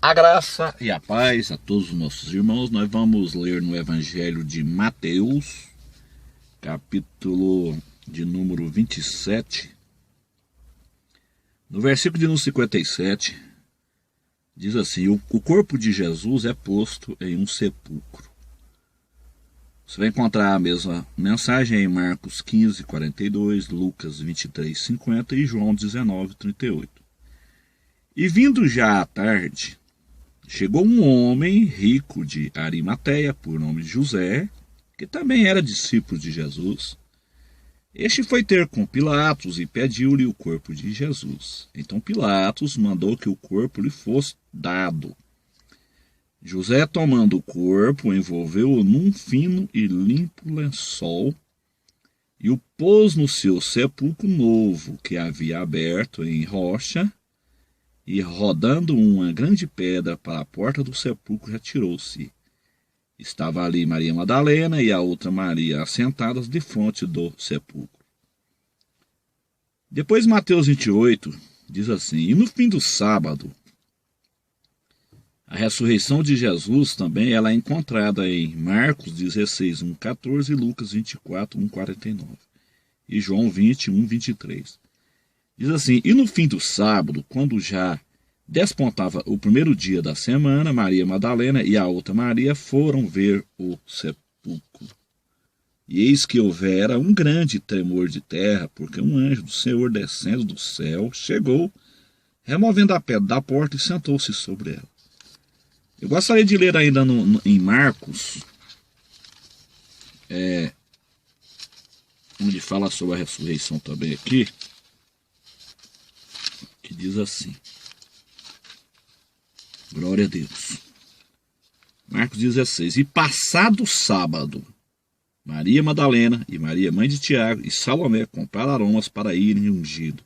A graça e a paz a todos os nossos irmãos. Nós vamos ler no Evangelho de Mateus, capítulo de número 27. No versículo de número 57, diz assim: o corpo de Jesus é posto em um sepulcro. Você vai encontrar a mesma mensagem em Marcos 15, 42, Lucas 23, 50 e João 19, 38. E vindo já à tarde, chegou um homem rico de Arimateia, por nome José, que também era discípulo de Jesus. Este foi ter com Pilatos e pediu-lhe o corpo de Jesus. Então Pilatos mandou que o corpo lhe fosse dado. José, tomando o corpo, envolveu-o num fino e limpo lençol e o pôs no seu sepulcro novo, que havia aberto em rocha, e rodando uma grande pedra para a porta do sepulcro, retirou-se. Estava ali Maria Madalena e a outra Maria assentadas defronte do sepulcro. Depois Mateus 28 diz assim: e no fim do sábado, a ressurreição de Jesus também ela é encontrada em Marcos 16, 1, 14, Lucas 24, 1, 49 e João 20, 1, 23. Diz assim: e no fim do sábado, quando já despontava o primeiro dia da semana, Maria Madalena e a outra Maria foram ver o sepulcro. E eis que houvera um grande tremor de terra, porque um anjo do Senhor, descendo do céu, chegou, removendo a pedra da porta e sentou-se sobre ela. Eu gostaria de ler ainda em Marcos, onde fala sobre a ressurreição também aqui, que diz assim: glória a Deus. Marcos 16. E passado o sábado, Maria Madalena e Maria, mãe de Tiago, e Salomé compraram aromas para irem ungido.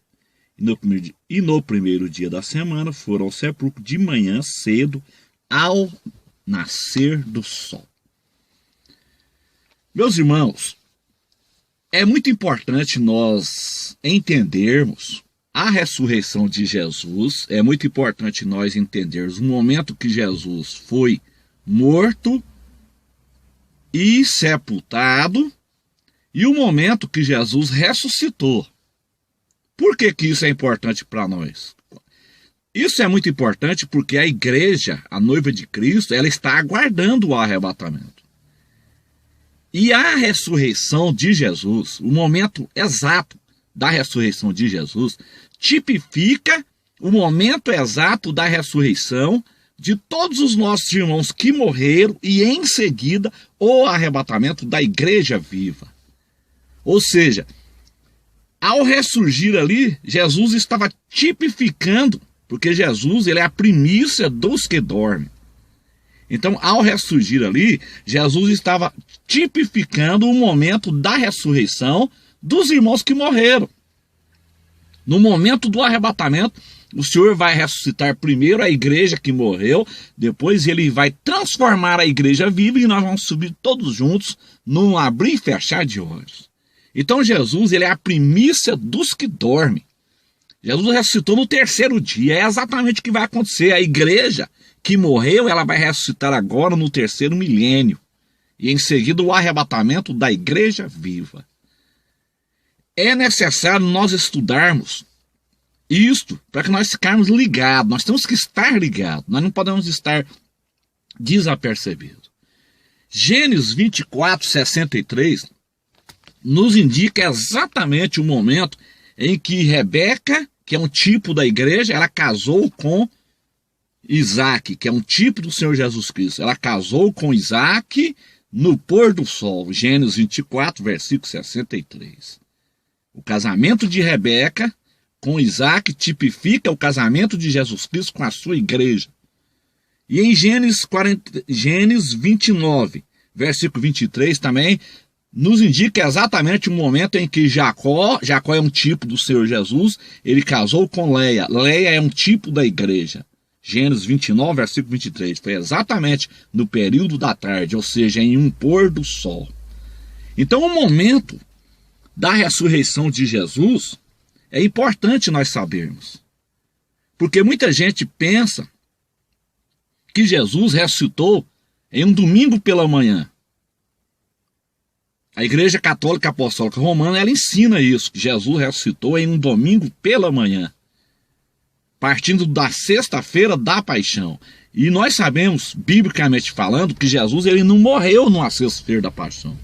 E no primeiro dia da semana foram ao sepulcro de manhã cedo, ao nascer do sol. Meus irmãos, é muito importante nós entendermos a ressurreição de Jesus. É muito importante nós entendermos o momento que Jesus foi morto e sepultado e o momento que Jesus ressuscitou. Por que isso é importante para nós? Isso é muito importante porque a igreja, a noiva de Cristo, ela está aguardando o arrebatamento. E a ressurreição de Jesus, o momento exato da ressurreição de Jesus, tipifica o momento exato da ressurreição de todos os nossos irmãos que morreram e em seguida o arrebatamento da igreja viva. Ou seja, ao ressurgir ali, Jesus estava tipificando, porque Jesus ele é a primícia dos que dormem. Então, ao ressurgir ali, Jesus estava tipificando o momento da ressurreição dos irmãos que morreram. No momento do arrebatamento, o Senhor vai ressuscitar primeiro a igreja que morreu, depois ele vai transformar a igreja viva e nós vamos subir todos juntos num abrir e fechar de olhos. Então Jesus ele é a primícia dos que dormem. Jesus ressuscitou no terceiro dia, é exatamente o que vai acontecer. A igreja que morreu, ela vai ressuscitar agora no terceiro milênio. E em seguida o arrebatamento da igreja viva. É necessário nós estudarmos isto para que nós ficarmos ligados. Nós temos que estar ligados. Nós não podemos estar desapercebidos. Gênesis 24, 63 nos indica exatamente o momento em que Rebeca, que é um tipo da igreja, ela casou com Isaac, que é um tipo do Senhor Jesus Cristo. Ela casou com Isaac no pôr do sol. Gênesis 24, versículo 63. O casamento de Rebeca com Isaac tipifica o casamento de Jesus Cristo com a sua igreja. E em Gênesis 29, versículo 23 também, nos indica exatamente o momento em que Jacó é um tipo do Senhor Jesus, ele casou com Leia. Leia é um tipo da igreja. Gênesis 29, versículo 23. Foi exatamente no período da tarde, ou seja, em um pôr do sol. Então, o momento da ressurreição de Jesus é importante nós sabermos. Porque muita gente pensa que Jesus ressuscitou em um domingo pela manhã. A Igreja Católica Apostólica Romana, ela ensina isso, que Jesus ressuscitou em um domingo pela manhã, partindo da sexta-feira da paixão. E nós sabemos, biblicamente falando, que Jesus ele não morreu numa sexta-feira da paixão.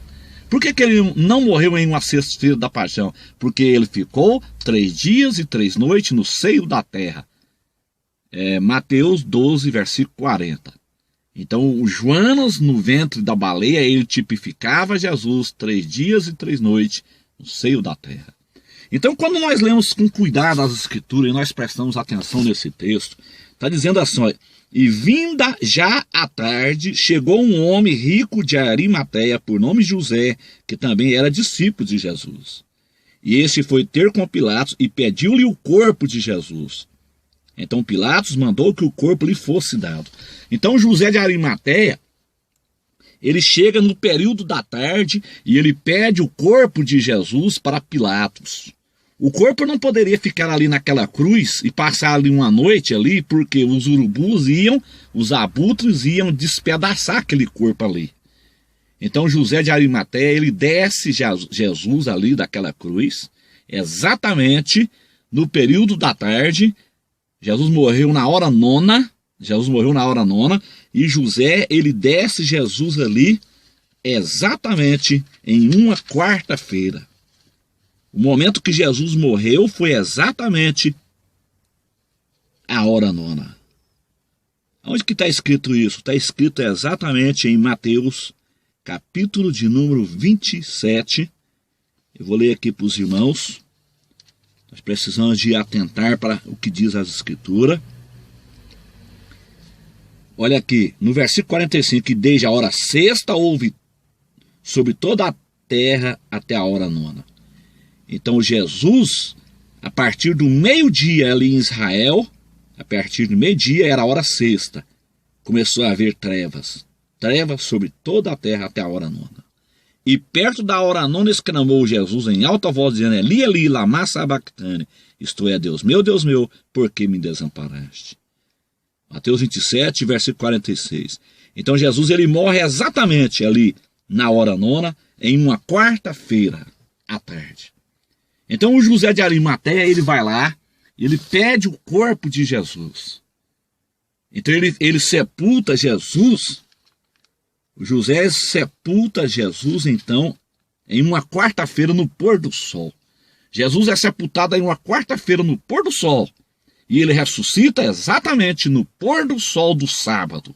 Por que ele não morreu em uma sexta-feira da paixão? Porque ele ficou 3 dias e 3 noites no seio da terra. Mateus 12, versículo 40. Então, o Joanas no ventre da baleia, ele tipificava Jesus 3 dias e 3 noites no seio da terra. Então, quando nós lemos com cuidado as escrituras e nós prestamos atenção nesse texto, está dizendo assim, ó, e vinda já à tarde, chegou um homem rico de Arimateia, por nome José, que também era discípulo de Jesus. E este foi ter com Pilatos e pediu-lhe o corpo de Jesus. Então Pilatos mandou que o corpo lhe fosse dado. Então José de Arimateia, ele chega no período da tarde e ele pede o corpo de Jesus para Pilatos. O corpo não poderia ficar ali naquela cruz e passar ali uma noite ali, porque os urubus os abutres iam despedaçar aquele corpo ali. Então José de Arimateia, ele desce Jesus ali daquela cruz, exatamente no período da tarde. Jesus morreu na hora nona, e José, ele desce Jesus ali exatamente em uma quarta-feira. O momento que Jesus morreu foi exatamente a hora nona. Onde que está escrito isso? Está escrito exatamente em Mateus, capítulo de número 27. Eu vou ler aqui para os irmãos. Nós precisamos de atentar para o que diz as escrituras. Olha aqui, no versículo 45, que desde a hora sexta houve sobre toda a terra até a hora nona. Então Jesus, a partir do meio-dia ali em Israel, a partir do meio-dia era a hora sexta, começou a haver trevas sobre toda a terra até a hora nona. E perto da hora nona exclamou Jesus em alta voz, dizendo, Eli, Eli, lama sabachthani, isto é, Deus meu, por que me desamparaste? Mateus 27, versículo 46. Então Jesus, ele morre exatamente ali na hora nona, em uma quarta-feira à tarde. Então o José de Arimateia, ele vai lá, ele pede o corpo de Jesus. Então ele sepulta Jesus. O José sepulta Jesus, então, em uma quarta-feira no pôr do sol. Jesus é sepultado em uma quarta-feira no pôr do sol. E ele ressuscita exatamente no pôr do sol do sábado,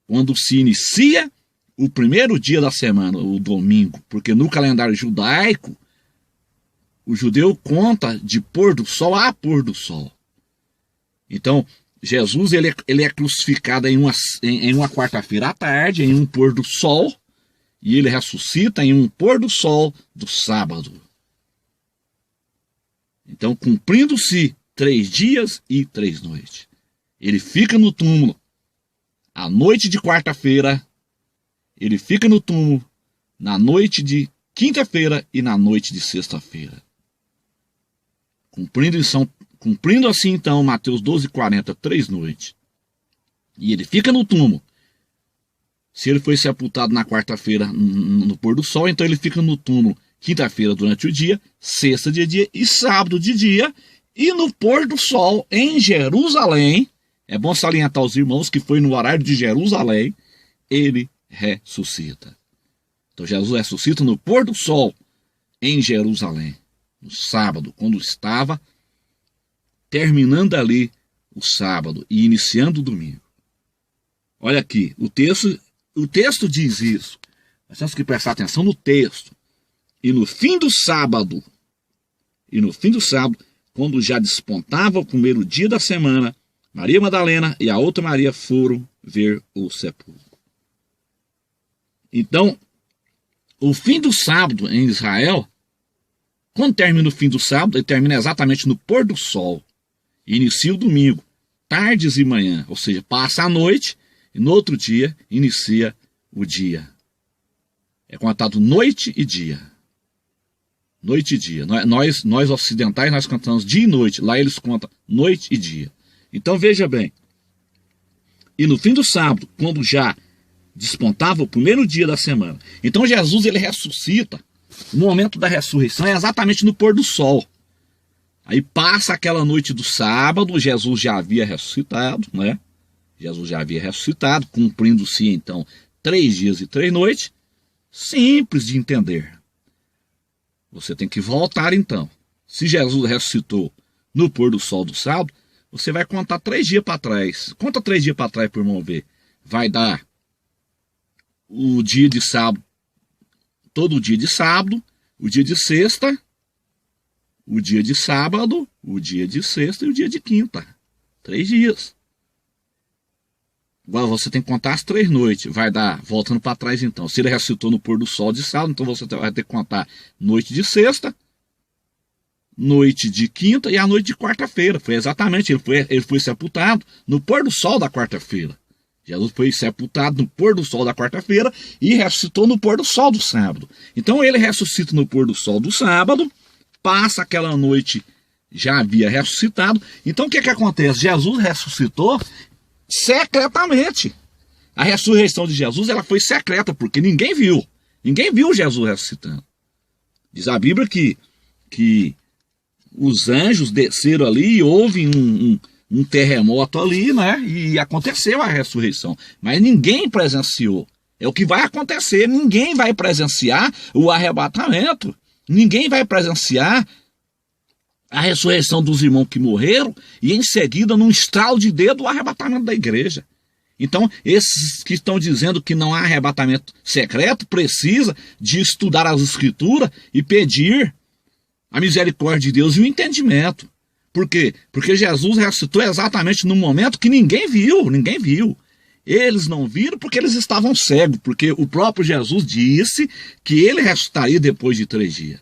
quando se inicia o primeiro dia da semana, o domingo. Porque no calendário judaico, o judeu conta de pôr do sol a pôr do sol. Então, Jesus ele é crucificado em uma quarta-feira à tarde, em um pôr do sol, e ele ressuscita em um pôr do sol do sábado. Então, cumprindo-se 3 dias e 3 noites. Ele fica no túmulo à noite de quarta-feira, ele fica no túmulo na noite de quinta-feira e na noite de sexta-feira. Cumprindo assim, então, Mateus 12, 40, 3 noites. E ele fica no túmulo. Se ele foi sepultado na quarta-feira no pôr do sol, então ele fica no túmulo quinta-feira durante o dia, sexta de dia e sábado de dia. E no pôr do sol, em Jerusalém, é bom salientar aos irmãos que foi no horário de Jerusalém, ele ressuscita. Então Jesus ressuscita no pôr do sol, em Jerusalém. No sábado, quando estava terminando ali o sábado e iniciando o domingo. Olha aqui, o texto diz isso. Nós temos que prestar atenção no texto. E no fim do sábado, quando já despontava o primeiro dia da semana, Maria Madalena e a outra Maria foram ver o sepulcro. Então, o fim do sábado em Israel, quando termina o fim do sábado, ele termina exatamente no pôr do sol. E inicia o domingo, tardes e manhã. Ou seja, passa a noite e no outro dia inicia o dia. É contado noite e dia. Noite e dia. Nós ocidentais, nós cantamos dia e noite. Lá eles contam noite e dia. Então veja bem. e no fim do sábado, quando já despontava o primeiro dia da semana. Então Jesus, ele ressuscita. O momento da ressurreição é exatamente no pôr do sol. Aí passa aquela noite do sábado, Jesus já havia ressuscitado, né? Jesus já havia ressuscitado, cumprindo-se então 3 dias e 3 noites. Simples de entender. Você tem que voltar então. Se Jesus ressuscitou no pôr do sol do sábado, você vai contar 3 dias para trás. Conta 3 dias para trás para o irmão ver. Vai dar o dia de sábado, todo dia de sábado, o dia de sexta, o dia de sábado, o dia de sexta e o dia de quinta. 3 dias. Agora você tem que contar as 3 noites. Vai dar, voltando para trás então. Se ele ressuscitou no pôr do sol de sábado, então você vai ter que contar noite de sexta, noite de quinta e a noite de quarta-feira. Foi exatamente, ele foi sepultado no pôr do sol da quarta-feira. Jesus foi sepultado no pôr do sol da quarta-feira e ressuscitou no pôr do sol do sábado. Então ele ressuscita no pôr do sol do sábado, passa aquela noite, já havia ressuscitado. Então o que acontece? Jesus ressuscitou secretamente. A ressurreição de Jesus, ela foi secreta, porque ninguém viu. Ninguém viu Jesus ressuscitando. Diz a Bíblia que os anjos desceram ali e houve um terremoto ali, né? E aconteceu a ressurreição. Mas ninguém presenciou. É o que vai acontecer. Ninguém vai presenciar o arrebatamento. Ninguém vai presenciar a ressurreição dos irmãos que morreram e em seguida, num estralo de dedo, o arrebatamento da igreja. Então, esses que estão dizendo que não há arrebatamento secreto, precisa de estudar as escrituras e pedir a misericórdia de Deus e o entendimento. Por quê? Porque Jesus ressuscitou exatamente no momento que ninguém viu, ninguém viu. Eles não viram porque eles estavam cegos, porque o próprio Jesus disse que ele ressuscitaria depois de 3 dias.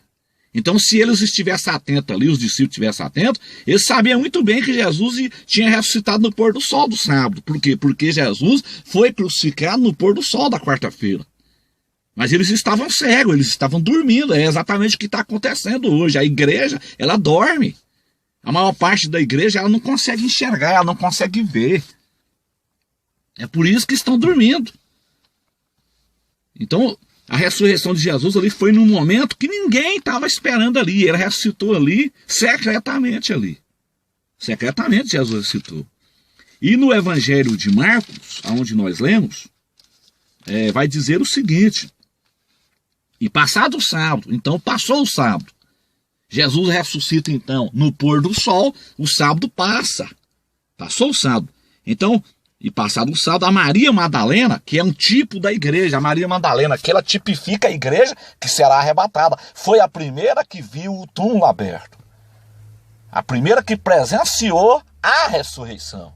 Então, se eles estivessem atentos ali, os discípulos estivessem atentos, eles sabiam muito bem que Jesus tinha ressuscitado no pôr do sol do sábado. Por quê? Porque Jesus foi crucificado no pôr do sol da quarta-feira. Mas eles estavam cegos, eles estavam dormindo. É exatamente o que está acontecendo hoje. A igreja, ela dorme. A maior parte da igreja, ela não consegue enxergar, ela não consegue ver. É por isso que estão dormindo. Então, a ressurreição de Jesus ali foi num momento que ninguém estava esperando ali. Ele ressuscitou ali, secretamente ali. Secretamente Jesus ressuscitou. E no Evangelho de Marcos, onde nós lemos, vai dizer o seguinte: e passado o sábado, então passou o sábado, Jesus ressuscita então no pôr do sol, o sábado passa. Passou o sábado. Então, e passado o sábado, a Maria Madalena, que é um tipo da igreja, a Maria Madalena, que ela tipifica a igreja que será arrebatada, foi a primeira que viu o túmulo aberto. A primeira que presenciou a ressurreição.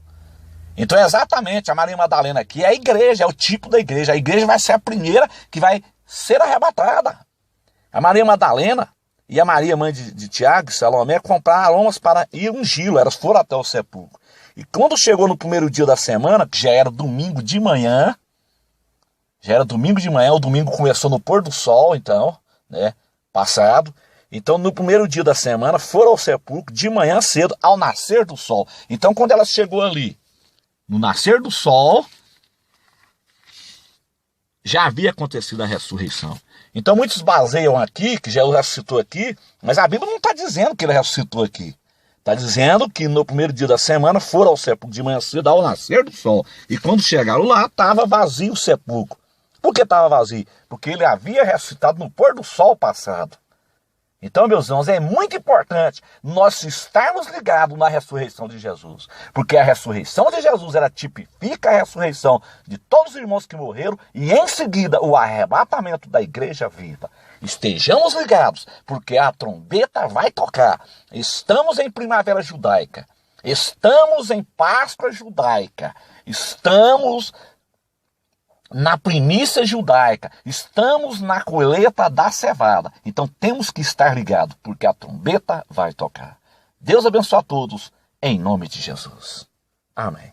Então é exatamente a Maria Madalena aqui, é a igreja, é o tipo da igreja. A igreja vai ser a primeira que vai ser arrebatada. A Maria Madalena e a Maria, mãe de Tiago e Salomé, compraram aromas para ir ungí-lo. Elas foram até o sepulcro. E quando chegou no primeiro dia da semana, que já era domingo de manhã, o domingo começou no pôr do sol, então, né, passado. Então, no primeiro dia da semana, foram ao sepulcro de manhã cedo, ao nascer do sol. Então, quando ela chegou ali, no nascer do sol, já havia acontecido a ressurreição. Então, muitos baseiam aqui, que Jesus ressuscitou aqui, mas a Bíblia não está dizendo que ele ressuscitou aqui. Está dizendo que no primeiro dia da semana foram ao sepulcro de manhã cedo, ao nascer do sol. E quando chegaram lá, estava vazio o sepulcro. Por que estava vazio? Porque ele havia ressuscitado no pôr do sol passado. Então, meus irmãos, é muito importante nós estarmos ligados na ressurreição de Jesus. Porque a ressurreição de Jesus, ela tipifica a ressurreição de todos os irmãos que morreram e, em seguida, o arrebatamento da igreja viva. Estejamos ligados, porque a trombeta vai tocar. Estamos em primavera judaica. Estamos em Páscoa judaica. Estamos na primícia judaica, estamos na colheita da cevada. Então temos que estar ligados, porque a trombeta vai tocar. Deus abençoe a todos, em nome de Jesus. Amém.